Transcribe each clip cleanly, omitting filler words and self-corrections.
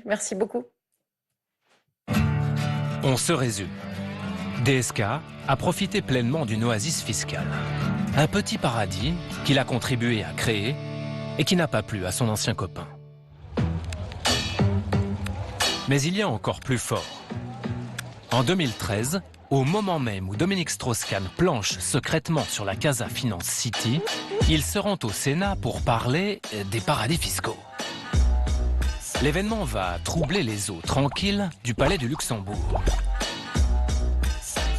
Merci beaucoup. On se résume. DSK a profité pleinement d'une oasis fiscale. Un petit paradis qu'il a contribué à créer et qui n'a pas plu à son ancien copain. Mais il y a encore plus fort. En 2013, au moment même où Dominique Strauss-Kahn planche secrètement sur la Casa Finance City, il se rend au Sénat pour parler des paradis fiscaux. L'événement va troubler les eaux tranquilles du Palais du Luxembourg.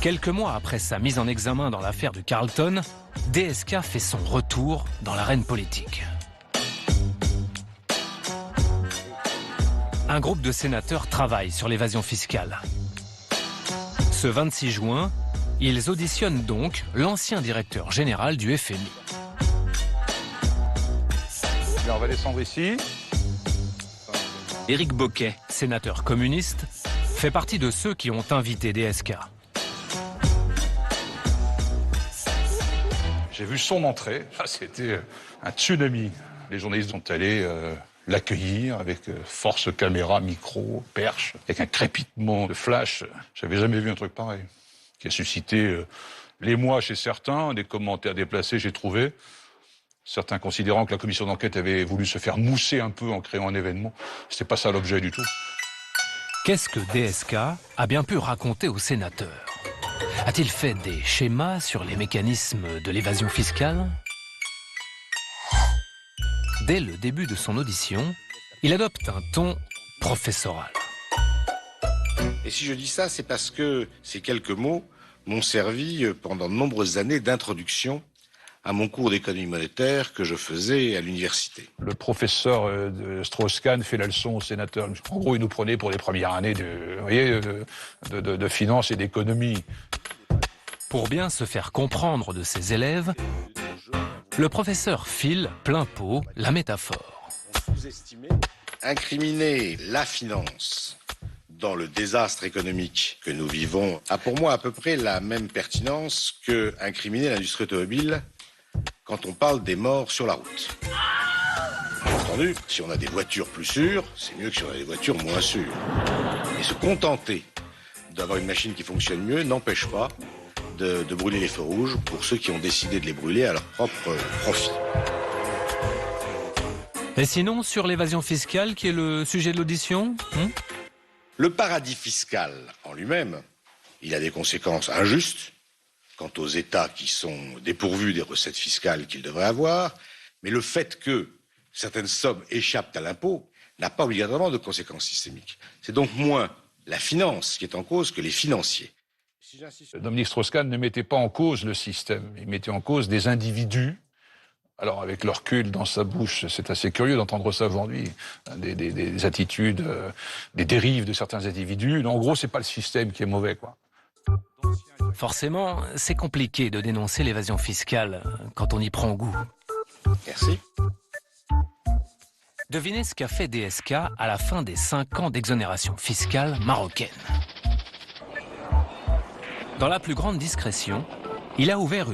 Quelques mois après sa mise en examen dans l'affaire du Carlton, DSK fait son retour dans l'arène politique. Un groupe de sénateurs travaille sur l'évasion fiscale. Ce 26 juin, ils auditionnent donc l'ancien directeur général du FMI. Bien, on va descendre ici. Éric Bocquet, sénateur communiste, fait partie de ceux qui ont invité DSK. J'ai vu son entrée. C'était un tsunami. Les journalistes sont allés l'accueillir avec force caméra, micro, perche, avec un crépitement de flash. J'avais jamais vu un truc pareil. Qui a suscité l'émoi chez certains, des commentaires déplacés, j'ai trouvé. Certains considérant que la commission d'enquête avait voulu se faire mousser un peu en créant un événement. C'était pas ça l'objet du tout. Qu'est-ce que DSK a bien pu raconter aux sénateurs? A-t-il fait des schémas sur les mécanismes de l'évasion fiscale? Dès le début de son audition, il adopte un ton professoral. Et si je dis ça, c'est parce que ces quelques mots m'ont servi pendant de nombreuses années d'introduction à mon cours d'économie monétaire que je faisais à l'université. Le professeur de Strauss-Kahn fait la leçon aux sénateurs. En gros, il nous prenait pour les premières années de finance et d'économie. Pour bien se faire comprendre de ses élèves, le professeur file plein pot la métaphore. Incriminer la finance dans le désastre économique que nous vivons a pour moi à peu près la même pertinence que incriminer l'industrie automobile quand on parle des morts sur la route. Bien entendu, si on a des voitures plus sûres, c'est mieux que si on a des voitures moins sûres. Et se contenter d'avoir une machine qui fonctionne mieux n'empêche pas de brûler les feux rouges pour ceux qui ont décidé de les brûler à leur propre profit. Et sinon, sur l'évasion fiscale, qui est le sujet de l'audition, Le paradis fiscal en lui-même, il a des conséquences injustes quant aux États qui sont dépourvus des recettes fiscales qu'ils devraient avoir, mais le fait que certaines sommes échappent à l'impôt n'a pas obligatoirement de conséquences systémiques. C'est donc moins la finance qui est en cause que les financiers. Dominique Strauss-Kahn ne mettait pas en cause le système, il mettait en cause des individus. Alors avec le recul dans sa bouche, c'est assez curieux d'entendre ça aujourd'hui, des attitudes, des dérives de certains individus. En gros, c'est pas le système qui est mauvais, quoi. Forcément, c'est compliqué de dénoncer l'évasion fiscale quand on y prend goût. Merci. Devinez ce qu'a fait DSK à la fin des 5 ans d'exonération fiscale marocaine. Dans la plus grande discrétion, il a ouvert